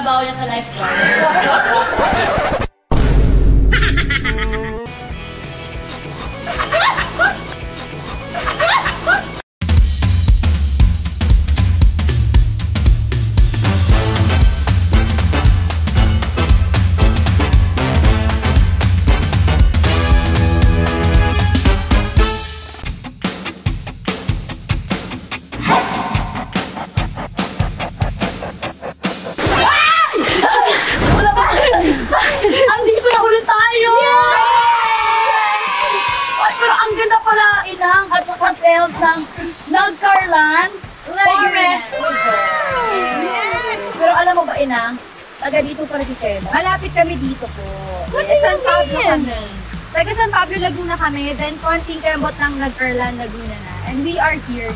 trabaho niya sa lifeguard. Andito na ulit tayo! Ay, pero ang ganda pala, Inang, at saka sales ng Nagcarlan Forest. Pero alam mo ba, Inang, taga dito pa rin si Seda. Malapit kami dito po. San Pablo kami. Taga San Pablo, Laguna kami. Then, konting kembot ng Nagcarlan, Laguna na. And we are here.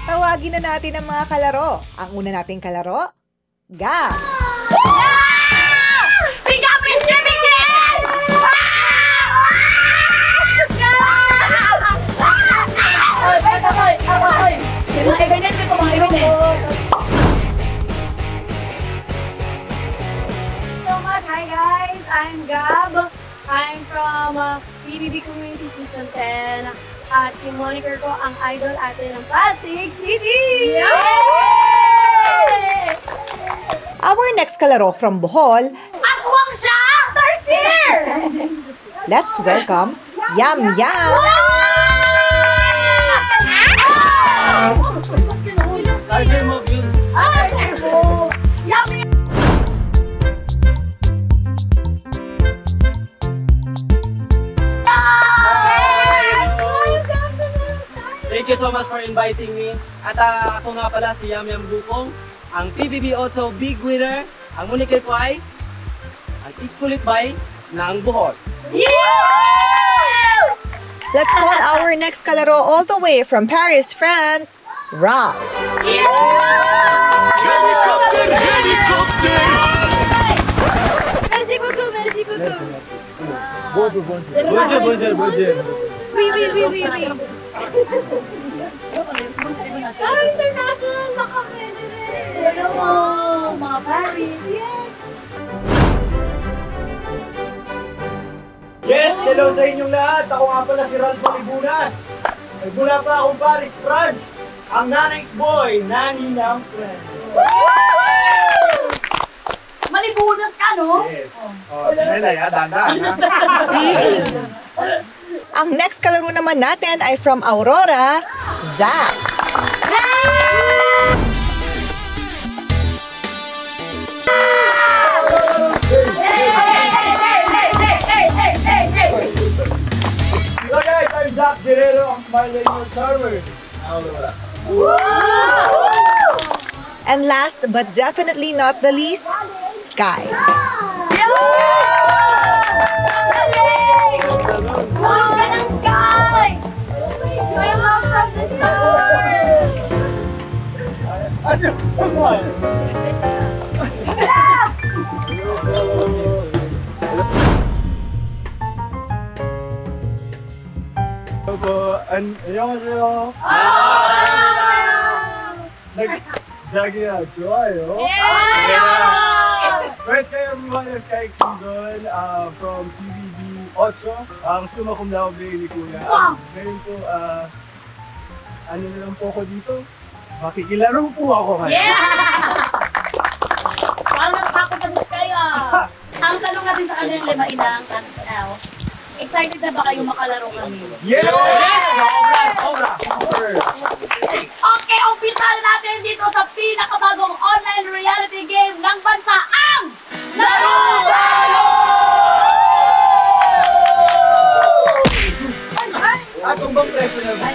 Tawagin na natin ang mga kalaro. Ang una nating kalaro, Gab. Si Gab is streaming din! Mga ganyan ko ito, mga ganyan. So much. Hi guys, I'm Gab. I'm from PBB Community Season 10. At yung moniker ko, ang idol ate ng Pasig City! Yay! Our next kalaro from Bohol, Aswang siya! Tarsier! let's welcome Yam Yam! Tarsier mo, Bill! Tarsier mo! Yam Yam! Thank you so much for inviting me. At ako nga pala si Yam Yam Bukong, ang PBB Otso Big Winner. Ang moniker ko ay ang Iskulit Bay ng Bohol. Let's call our next kalaro all the way from Paris, France, Rob. Helicopter, helicopter! Merci beaucoup, merci beaucoup. Bonjour, bonjour, bonjour. Oui. International na kami. Hello mo, mga Paris! Yes! Yes, hello sa inyong lahat. Ako nga pala si Ralph Libunas. Nagmula pa akong Paris, France. Ang nanay's boy, nani ng friend. Malibunas ka, no? Yes. Oh, dinelay ha, dahan-dahan ha. Ang next kalaro naman natin ay from Aurora, Zach. Hello guys, I'm Zach Guerrero, ang Smile Rainbow Charmer. Aurora. And last but definitely not the least, Sky. Wow, ng Sky! My love from the start. Ano? Come on! Hello po. 안녕하세요. nag-jogging 좋아요. First kay everyone, I'm Sky Quezon from PBB Otso. Ang summa cum laude ni Kuya. Ngayon po, ano na lang po ako dito? Makikilaro po ako ngayon. Yeah! Parang napakot na gusto kayo. Ang tanong natin sa kanilang lima Inang, that's L. Excited na ba kayo makalaro kami? Yes! Sobra! Okay, umpisa natin dito sa pinakabagong online reality game ng bansa, ang Laro Tayo! At kung bang preso na ba?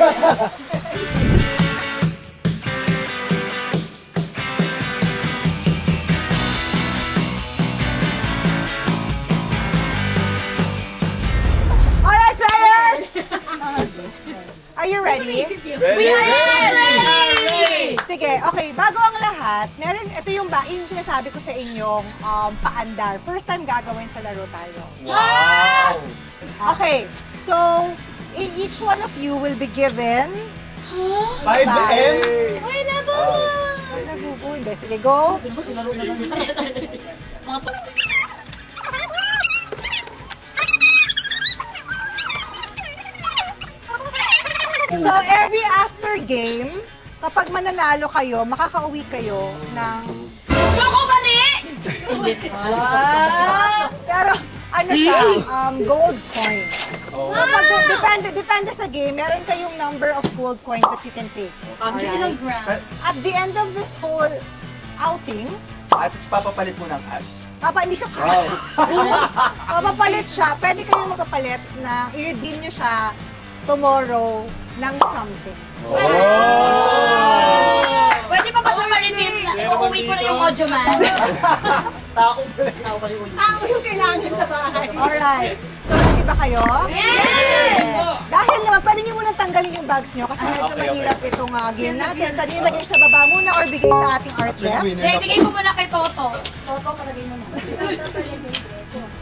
Alright, players! Are you ready? Ready? Sige, okay. Bago ang lahat, ito yung sinasabi ko sa inyong paandar. First time gagawin sa Laro Tayo. Wow! Okay, so each one of you will be given 5 M? Uy, nabubo! Nabubuo, Hindi, sige, go. So, every after game, kapag mananalo kayo, makakauwi kayo ng... Pero, ano siya, gold coin. So, depende sa game, meron kayong number of gold coin that you can take. Alright? At the end of this whole outing, At papapalit mo ng cash. hindi siya cash. Papapalit siya. Pwede kayong magpapalit na i-redeem nyo siya tomorrow ng something. Pwede pa ba siya ma-redeem? Uuwi ko na yung audio man. Tao pa rin. Tao yung kailangan sa bahay. Alright. So, ready ba kayo? Yes! Dahil naman, pwede nyo munang tanggalin yung bags nyo kasi medyo mahirap itong game natin. Pwede nyo lagay sa baba muna or bigay sa ating art rep. Bigay ko muna kay Toto. Toto, palagay mo na.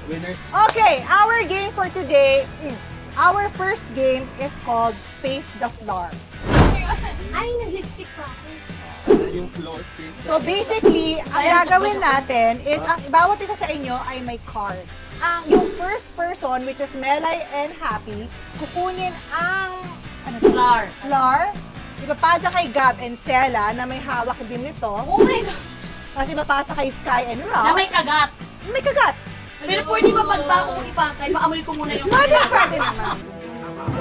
Winner. Okay, our game for today, our first game is called Face the Floor. Ay, nag-lipstick pa ako. Yung floor face. So basically, ang gagawin natin is, bawat isa sa inyo ay may card. Yung first person, which is Melay and Happy, kukunin ang floor. Ipapasa kay Gab and Sela na may hawak din nito. Oh my God! Kasi mapasa kay Sky and Na Rob. may kagat. May kagat. Pero pwede ba pag bago ko ipasa, ipaamoy ko muna yung Pwede naman.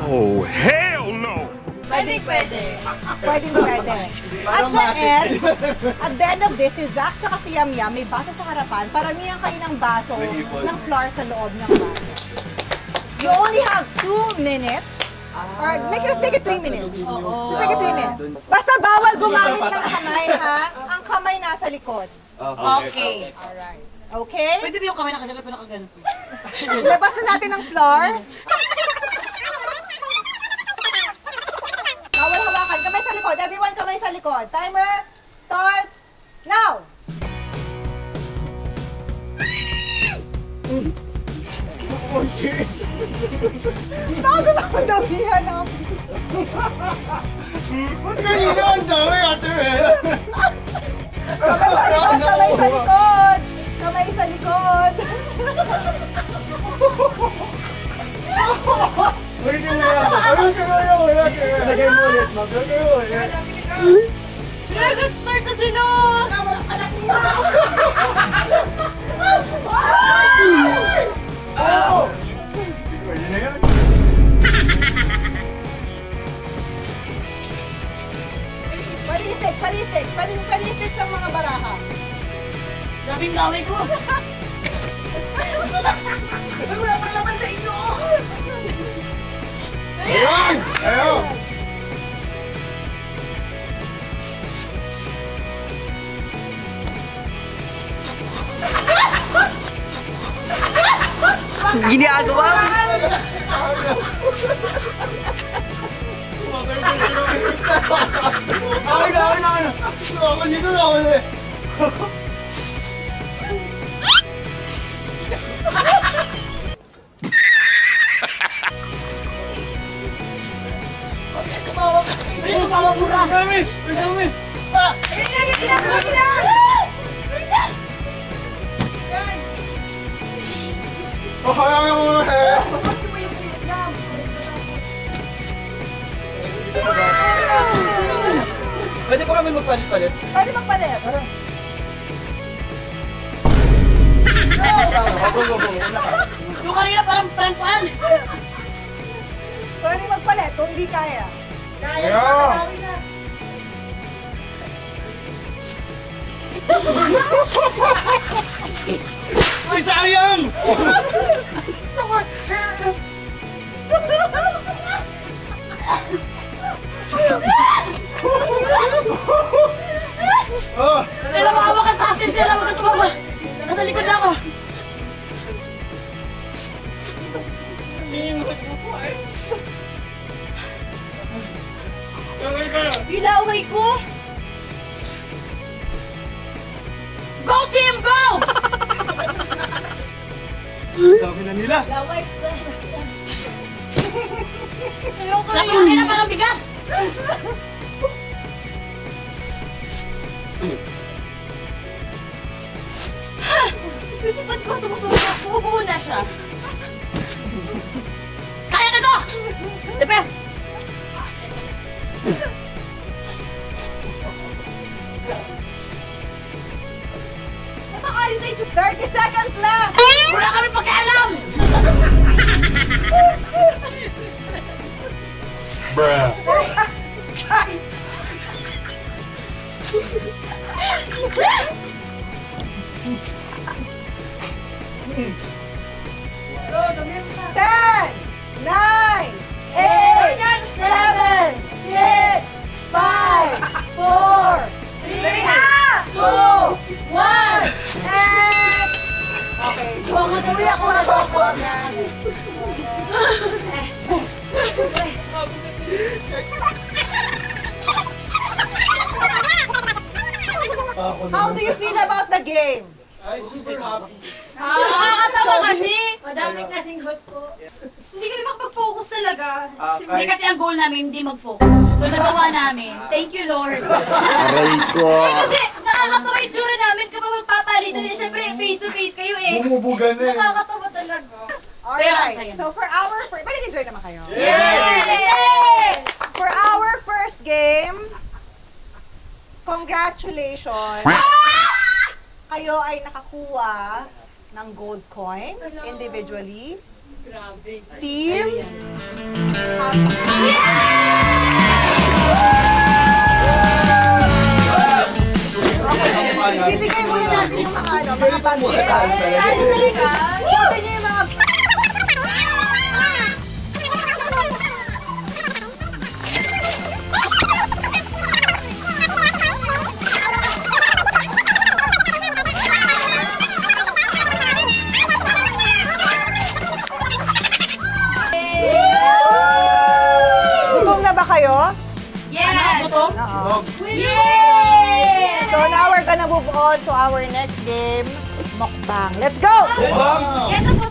Oh, hell no! Pwede. Pwede. At the end of this, si Zach tsaka si Yam Yam may baso sa harapan. Paramihan kayo ng baso ng flour sa loob ng baso. You only have 2 minutes. Or let's make it 3 minutes. Let's make it 3 minutes. Basta bawal gumamit ng kamay, ha? Ang kamay nasa likod. Okay. Alright. Okay? Pwede ba yung kamay nakasagot pa nakaganito? Labas na natin ng flour. Bawal hawakan. Kamay sa likod. Everyone, kamay sa likod. Timer starts now. Baka gusto ko dawihan ako. Ba't ganyan ang dami, ate? Kamay sa likod, kamay sa likod. Kamay sa likod. Pwede mo yan. Ayun, kaya. Lagay mo ulit, ma'am. Lagay mo ulit. Dragon Star kasi no! Pwede na yan. Pwede i-fix ang mga baraha. Grabing gawin ko! Wala pa naman sa inyo! Ayan! Ayan! Ginagawa mo! Ay, na. Ako dito na ulit. Ang dami! Kaya mo na eh! Pwede pa kami magpalit-palit? Pwede magpalit. Yung kanina parang paan! Pwede magpalit kung hindi kaya. Kaya! Ay, sayang! Oh! Sila makawa ka sa atin! Sila magkatuwa! Nasa likod na ako! Bilaway ko! Go team, go! Sabi na nila! Ayoko na yun! Kaya parang bigas! Ba't ko tumutuwa? Bumubuo na siya. Kaya ka to! The best! Napakayos ay 30 seconds left! Wala kami pagkaalam! Bruh. Ten, 9, 8, 7, 6, 5, 4, 3, 2, 1, and... Okay. Kuya ko na ako agad. How do you feel about the game? Ay, super happy. Nakakatawa kasi. madaming kasing hot po. Hindi kami makapag-focus talaga. Hindi kasi ang goal namin, hindi mag-focus. So nagawa namin. Thank you, Lord. Aray ko. Kasi nakakatawa yung tsura namin kapag magpapalitan eh. Siyempre, face-to-face kayo eh. Bumubugan na eh. Nakakatawa talaga. Alright. So for our first... Balik enjoy naman kayo. Yes! For our first game, congratulations! Kayo ay nakakuha ng gold coin individually. Grabe. Team, okay, ibibigay muna natin yung mga mga bandit. Ano talaga? Ikutin niyo yung mga... Gutom na ba kayo? Yes! Oo. Yay! So now we're gonna move on to our next game, mukbang. Let's go! Ito po.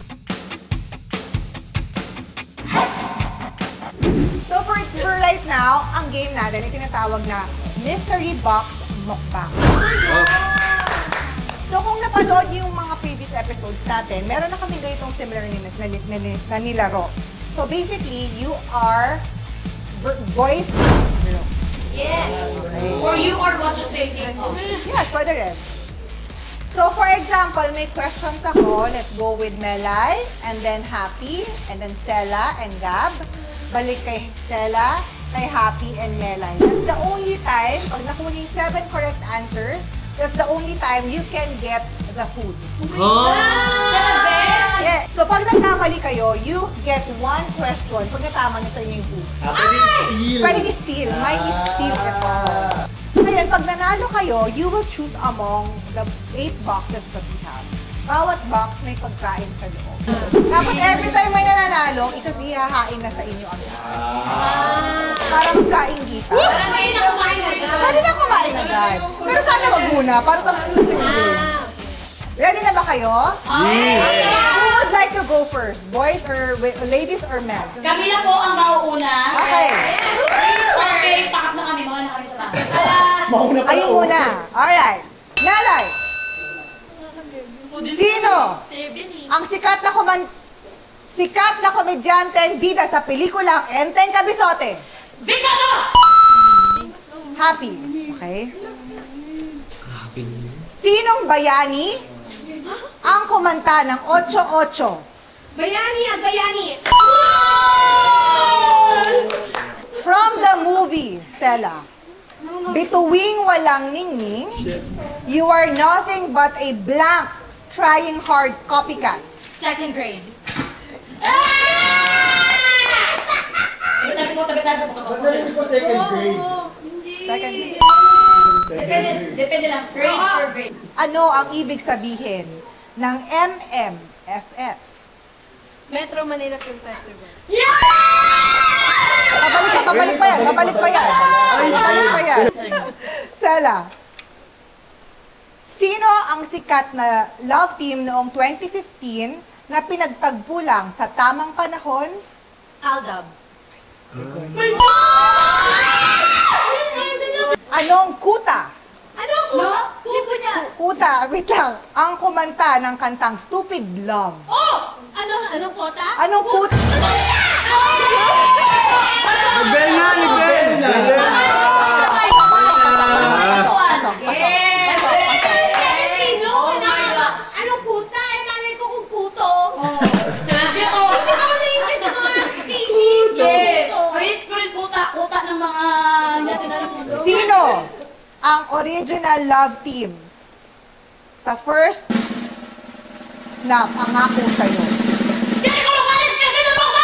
So for right now, ang game natin ay tinatawag na Mystery Box Mukbang. So kung napanood niyo yung mga previous episodes natin, meron na kami ganitong similar na nilaro. So basically, you are boys versus girls. Yes. Or you are what you think. Yes, pwede rin. So for example, may questions ako. Let's go with Melay, and then Happy, and then Sela and Gab. Balik kay Sela, kay Happy, and Melay. That's the only time, pag nakuha niyo yung 7 correct answers, that's the only time you can get the food. Yeah. So pag nagkamali kayo, you get 1 question pag natama niyo sa inyo yung food. Pwede i-steal. May i-steal ito. Ngayon, pag nanalo kayo, you will choose among the 8 boxes that we have. Bawat box may pagkain sa loob. Tapos every time may nananalo, ihahain na sa inyo agad. Para magkaingita. Pwede na kumain agad. Pero sana wag muna, para tapos na yung game. Ready na ba kayo? Who would like to go first? Boys or ladies or men? Kami na po ang mauuna. Okay. Okay, pakap na kami. Mauna kami sa mga. Ayun muna. Alright. Nalay. Sino ang sikat na komedyanteng bida sa pelikulang Enteng Kabisote? Bisano! Happy. Okay. Sinong bayani ang kumanta ng 8-8? Bayani at bayani. From the movie, Sela. Bituing walang ningning, you are nothing but a blank, trying hard copycat. Second grade. Tabi-tabi po. Hindi ko second grade. Second. Depende lang. Grade or grade. Ano ang ibig sabihin ng MMFF? Metro Manila Film Festival. Babalik pa yan. Sela, sino ang sikat na love team noong 2015 na pinagtagpo lang sa tamang panahon? Aldab. Anong kuta Ano ko? Lipo niya. Kuta, wait lang. Ang kumanta ng kantang Stupid Love. Oh! Anong kota? Anong kuta? Nagbel na! Nagbel! Pasok. Sino? Anong puta? Eh, malay ko kung puto. Kasi ako naisip ng mga species. Chris, ko rin puta. Puta ng mga natin alam mundo. Sino ang original love team sa first na pangako sa'yo? Jericho Rosales kasi ng bangsa!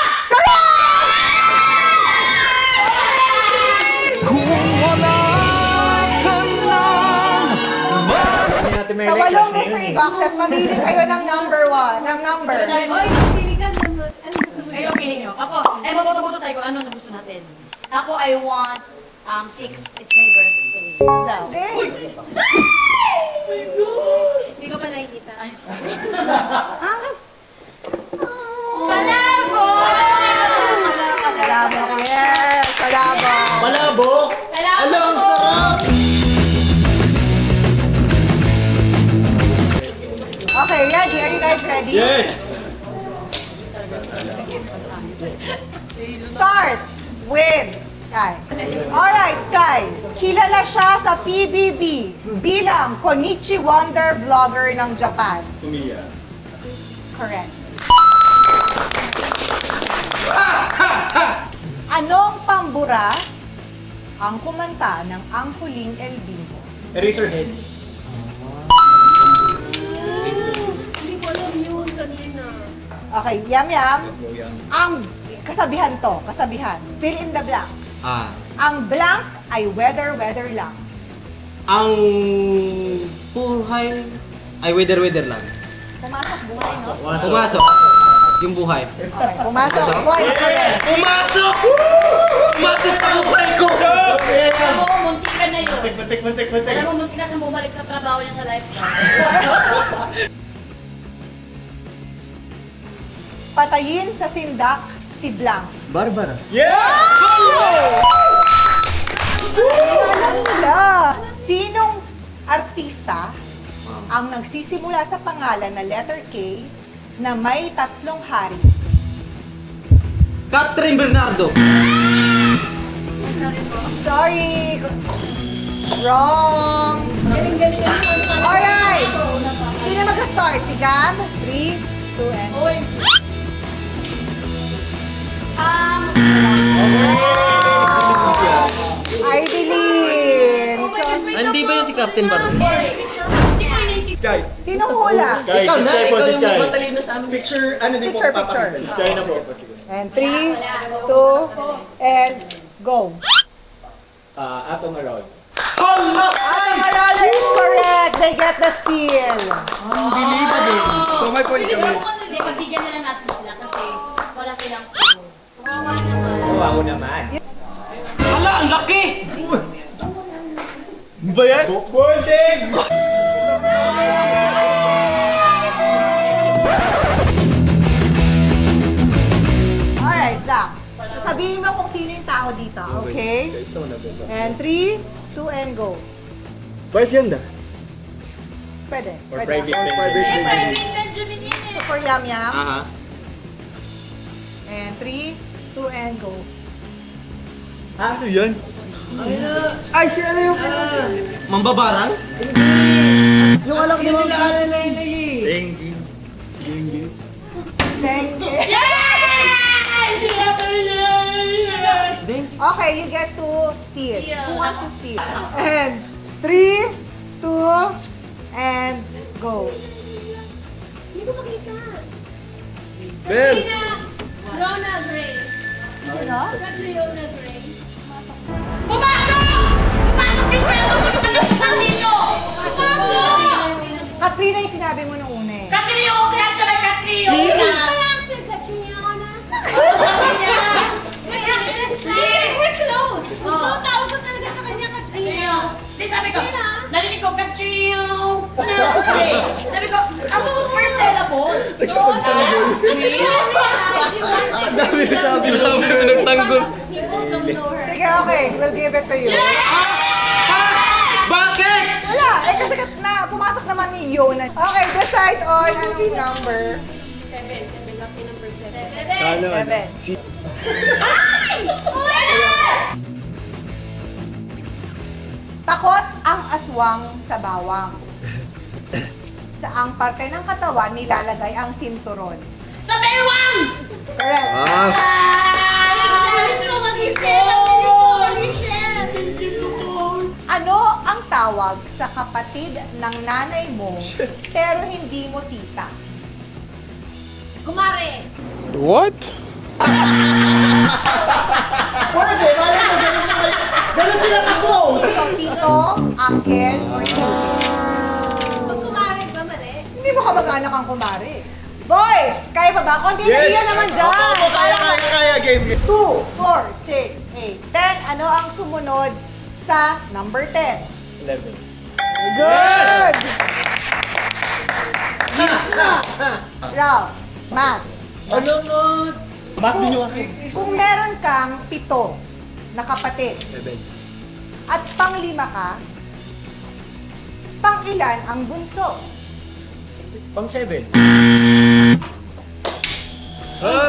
Sa 8 mystery boxes, mamili kayo ng number 1, ng number. Oy, pili ka naman. Ano gusto mo? Kayo, pili nyo. Ako, maboto-boto tayo kung ano na gusto natin. Ako, I want 6 is my birthday. 6 daw. Hindi ko pa nakikita. Palabo! Salabo, yes! Salabo! Malabo! Ano ang sarap! Okay, ready? Are you guys ready? Yes! Start with Sky. Alright, Sky. Kilala siya sa PBB bilang Konichi Wonder Vlogger ng Japan. Tumiya. Correct. Anong pambura ang kumanta ng Ang Huling El Bimbo? Eraserheads. Hindi ko alam yun kanina. Okay, Yam. Ang kasabihan to, kasabihan. Fill in the blanks. Ang blank ay weather lang. Ang buhay ay weather lang. Pumasok buhay, no? Pumasok. Yung buhay. Okay, pumasok. Buhay is correct. Pumasok! Pumasok sa buhay ko! Alam mo, munti ka na yun. Matik. Alam mo, munti na siyang bumalik sa trabaho niya sa lifetime. Patayin sa sindak si Blank. Barbara. Yeah! Alam nila, sinong artista ang nagsisimula sa pangalan na letter K na may 3 hari? Catherine Bernardo. Sorry. Wrong. Alright. Sino mag-start? Si Gab? 3, 2, and... Aideline. Hindi ba yun si Captain Barbie? Sky. Sinong hula? Sky. Ikaw na, Sky po, ikaw si yung Sky. mas matalino sa amin. Picture, ano din Picture, po picture. papakita. Sky na po. And 3, 2, and go. Atong around. Amaralo is correct. They get the steal. So may point kami. Hindi, pagbigyan na lang natin sila kasi wala silang phone. Oo, ako naman. Hala, ang laki! Ba yan? Bonding! Alright, Zach. Sabihin mo kung sino yung tao dito, okay? And 3, 2, and go. Vice ganda. Pwede. Or Pwede. private So for Yam Yam. Aha. And 3, 2, and go. Ano yun? Ay, si ano yung... Mambabarang? Yung alam ni Ma'am Dengue. Thank you. Okay, you get to steal. Who wants to steal? And 3, 2, and go. Hindi ko makita. Bel! Rona Gray. Sino? Catriona Gray. Pumasok! Pumasok yung sweldo mo nung nagpasal dito! Pumasok! Katrina yung sinabi mo nung una eh. Katrio! Kaya siya may Katrio! Si Catriona. We're close. So, tawag ko talaga sa kanya Katrina. Di sabi ko, narinig ko Katrio! Okay. Sabi ko, ako mo per syllable? Ang dami na sabi na. Dami mo ng tanggol. Sige, okay. We'll give it to you. Bakit? Eh, kasi pumasok naman ni Yona. Okay, decide on anong number. 7. Lucky number 7. Sana, Seven. Takot ang aswang sa bawang. Saang parte ng katawan nilalagay ang sinturon? Sa bewang! Correct. Ano ang tawag sa kapatid ng nanay mo pero hindi mo tita? Kumare! What? Pwede, malay mo, ganun sila ka-close. So, tito, uncle, or tito? Pag kumare ba mali? Hindi mo kamag-anak ang kumari. Boys, kaya pa ba? Konti enerhiya naman dyan. Opo, kaya, game. 2, 4, 6, 8, 10. Ano ang sumunod sa number 10? 11. Good! Ralph, math. Ano mo? Ba't din yung ako? Kung meron kang 7 na kapatid 7. at pang-5 ka, pang-ilan ang bunso? Pang 7. Ha?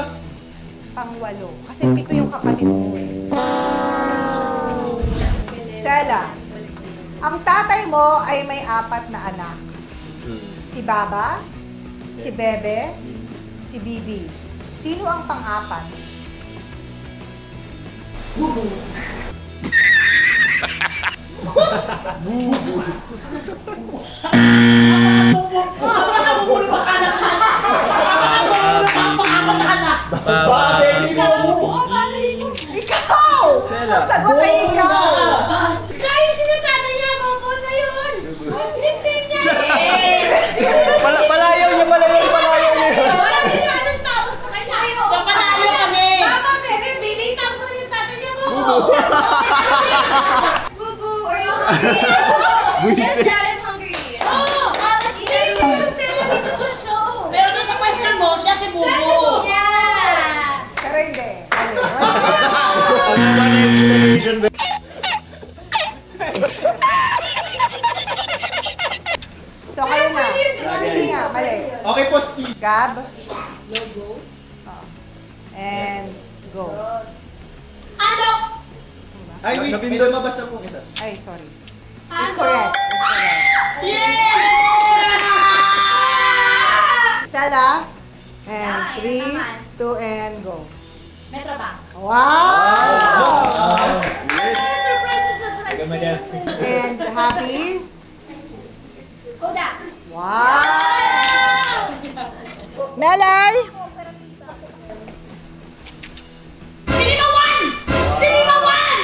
Pang-8. Kasi 7 yung kapatid mo eh. Sela, ang tatay mo ay may 4 na anak. Si Baba, si Bebe, si Bibi. Sino ang pang-4? Bubu. Bakit? Hindi mo. Ikaw! Sela. Ang sagot ay ikaw! Siya yung sinasabi niya, bobo na yun! Hindi niya! Palayaw niya. Hindi niya anong tawag sa kanya. So, panalo kami! Baba, bebe, baby, tawag sa kanya yung tatay niya, bobo! Bubu, are you hungry? Yes, Dad, I'm hungry. Oh! Sila dito sa show! Pero doon sa question mo, siya si Bubo! Yeah. Pero hindi. So, kayo na. Hindi nga, mali. Okay po, Steve. Gab. Logo. And go. Anox! Ay, wait. May lumabas ako isa. Ay, sorry. It's correct. It's correct. Yeah! Sala. And Yeah, 3, 2, and go. Metro Bank. Wow! Yes. Surprise! Gama dyan. And happy? Kodak! Wow! Melay? Cinema One! Cinema One!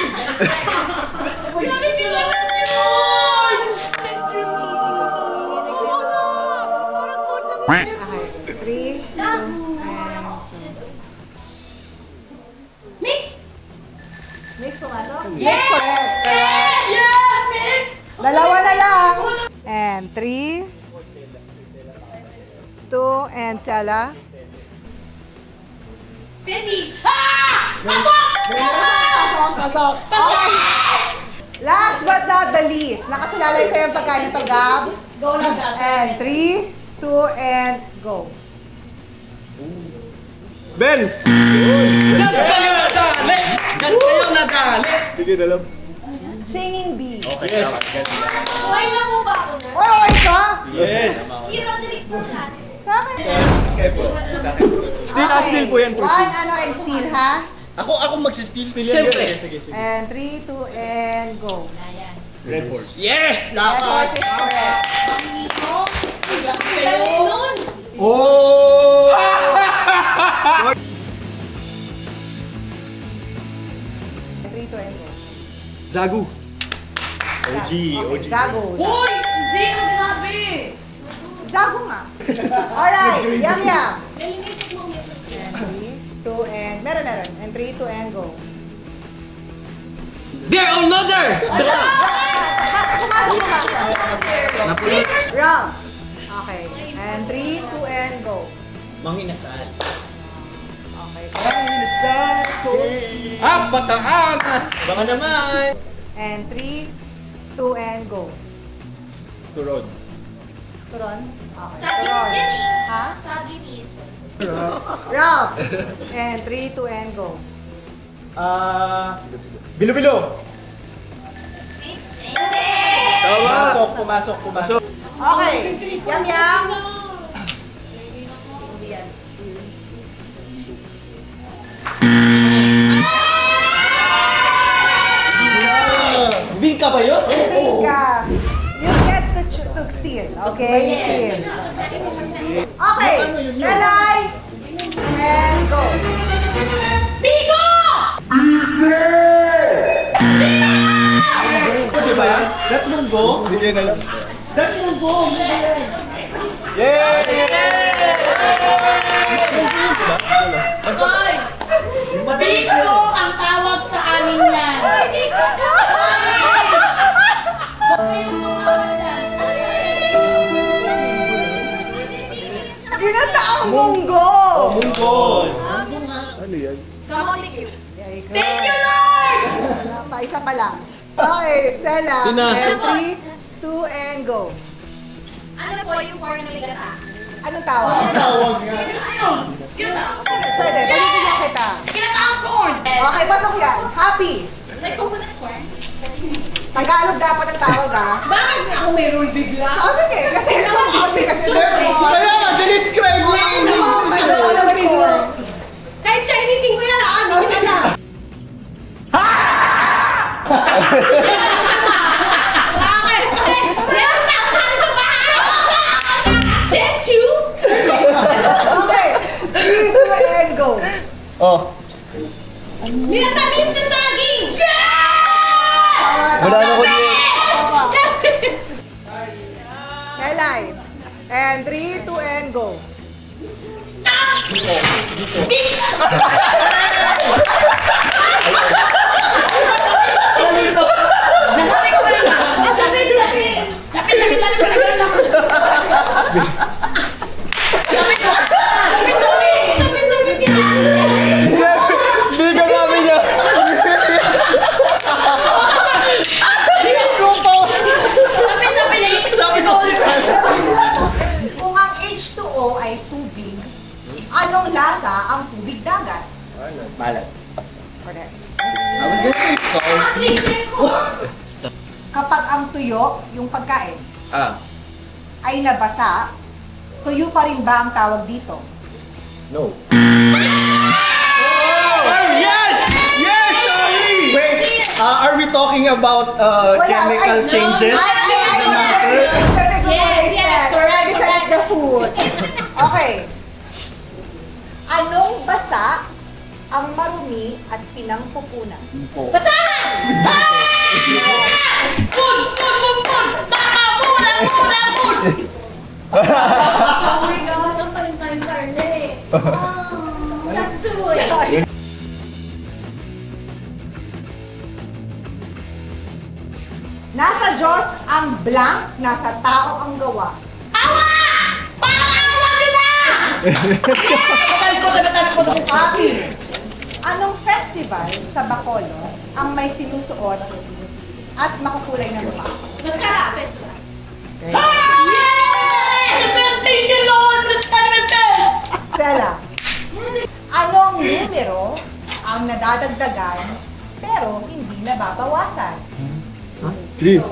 Grabe, hindi ko alam yun! Okay. 3, 2, and Mix! mix mo nga to? Yes! Correct. Correct. Yes! Mix! Dalawa na lang. And 3, 2, and Sala. Baby! Ah! Pasok! Pasok. Okay. Last but not the least. Nakasalalay sa'yo yung pagkain nito, Gab. Go na, Gab. And 3, 2, and go. Ben! Diyan kayo nadali! Sige na lang. Singing bee. Okay, yes. Buhay na po ba ako na? Oy, oy ka! Yes. Hero, Roderick po natin. Sa akin. Okay po. Sa akin po. Still po yan. One, ano, and steal, ha? Ako mag-steal. Siyempre. Sige. And 3, 2, and go. Ayan. Red Horse. Yes! That Lakas! was correct. Galing nun! Oh! 3, 2, and go. Zagu. OG. Okay, Zago. Uy! Hindi ang sinabi! Zago nga. Alright, yum yum. Nalimited mo yun. And 3, 2, and meron. And 3, 2, and go. Dear or Mother! Wrong. Okay. And 3, 2, and go. Manginasal. Okay. Pataangas! Baka naman. And 3, 2, and go. Turon. Turon? Okay. Sa Guinness yan eh. Ha? Sa Guinness. Ralph. And 3, 2, and go. Bilo-bilo. Pumasok. Okay. Yam. Bing ka ba yun? Ika. You get to steal. Okay? Steal. Okay. Lalay. And go. Bigo! Di ba yan? That's Munggo. Bigyan na lang. That's Munggo. Yay! Hoy! Bigo ang tawag sa amin yan. Ginata ang munggo. Munggo. Ano yan? Come on, thank you. Very good. Thank you, Lord! Wala pa, isa pa lang. Okay, Stella. Pinasok. And 3, 2, and go. Ano po yung porn na may gata? Anong tawag? Tawag nga. Pwede, pagigilyan kita. Kinataang corn! Okay, pasok yan. Happy. Like coconut corn? Tagalog dapat ang tawag, ha? Bakit nga ako may rule bigla? Oh, sige, kasi ito ang konti kasi. Kaya nga, describe mo yung Ano may corn? Kahit Chineseing ko yan, hindi ko alam. Bakit? Meron tao tayo sa bahay! Shenchu! Okay, 3, 2, and go. Oh, Minatamis na saging! wala na ko din. Kelay. And 3, 2, and go. Nasabi ko ba naman? Sapit! Hindi ka sabi niya. Kung ang H2O ay tubig, anong lasa ang tubig dagat? Malat. Correct. I was gonna say salty. Kapag ang tuyo, yung pagkain, ay nabasa, tuyo pa rin ba ang tawag dito? No. Yes! Yes, sorry! Wait, are we talking about chemical changes? Yes, correct. Besides the food. Okay. Anong basa ang marumi at pinangpupunan? Oh my God, ang paling-paling karne. Katsuy! Nasa Diyos ang blank, nasa tao ang gawa. Awa! Pang-awa ka na! Happy! Anong festival sa Bacolod ang may sinusuot at makukulay na mukha? Mascara! Yay! The best thing you know is the Spider-Man! Stella, anong numero ang nadadagdagan pero hindi nababawasan? 3.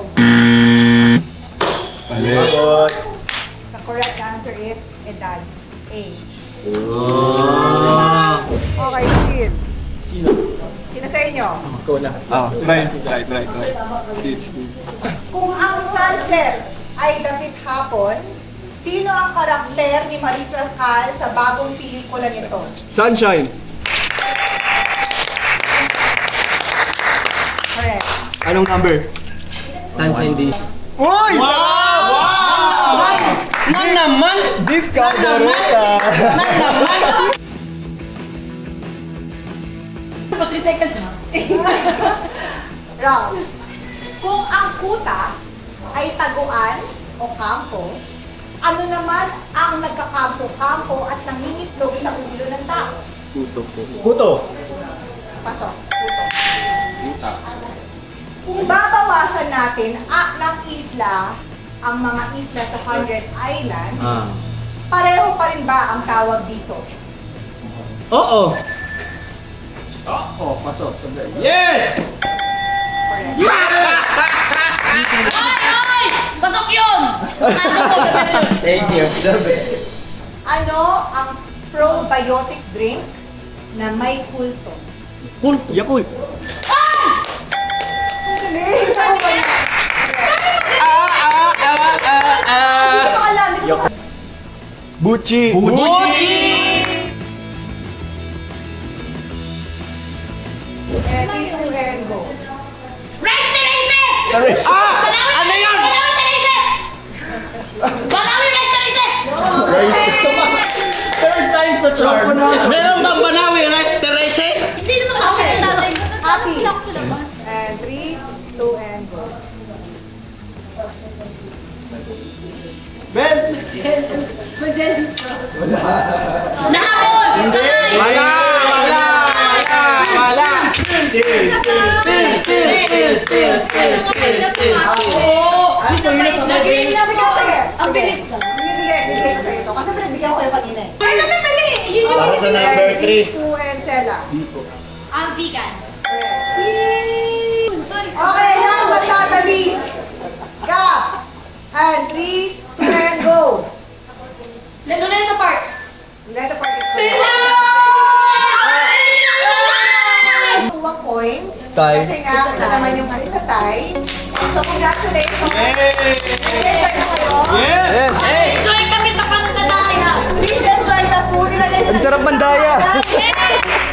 The correct answer is edad. A. Okay, Sid. Sino? Sino sa inyo? Ikaw na. Right. Kung ang sunset ay dapit hapon, sino ang karakter ni Maris Racal sa bagong pelikula nito? Sunshine. Correct. Anong number? Sunshine D. Uy! Wow! Nan naman! Beef caldereta. Nan naman! Pa 3 seconds ha? Ralph, kung ang kuta ay taguan o kampo, ano naman ang nagkakampo-kampo at nangingitlog sa ulo ng tao? Puto. Pasok. Puto. Kung babawasan natin ng isla ang mga isla sa 100 Islands, pareho pa rin ba ang tawag dito? Oo! Oo, pasok. Yes! Ay! Pasok yun! Ano po, the best yun? Thank you. The best. Ano ang probiotic drink na may kulto? Yakult. Galing! Saan ba yan? Hindi ko alam. Hindi ko alam. Buchi. Ready to and go. Rice Terraces! Ano yun? Banawi Terraces! Banawi Rice Terraces! Third time's the charm. Meron bang Banawi Rice Terraces? Hindi naman ako tatay. Happy. Hindi ako sa labas. And 3, 2, and go. Ben! Nahapon! Sakay! Wala! Still. Nag-green na po. Sige. Ang bilis na. Bigay ko sa ito. Kasi pinagbigyan ko kayo kanina eh. Ay, mali! Yun yung Para sa number 3. 2, and Sela. ang vegan. Okay, last but not the least. Gab. And 3, 2, and go. Luneta Park. Let the party start. 2 points. Tie. Kasi nga, ito naman yung it's a tie. So, congratulations. Enjoy na kayo. Yes! Enjoy kami sa Pandadaya. Please enjoy the food. Ilagay na Ang sarap mandaya.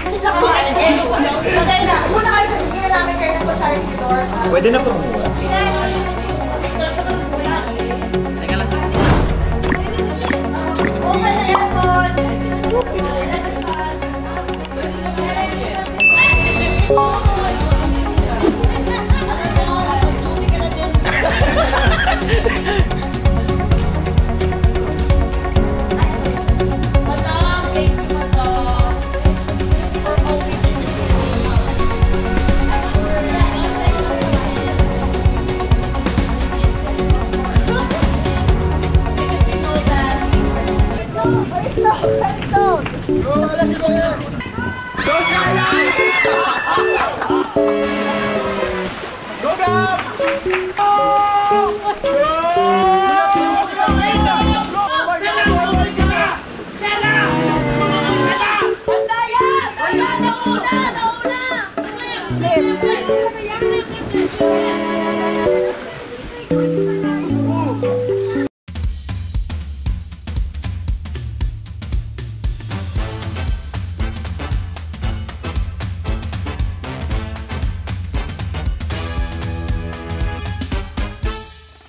Isa pa. Ilagay na. Muna kayo dyan. Bigyan namin kayo ng kutsara tinidor. Pwede na po. Guys, open the aircon.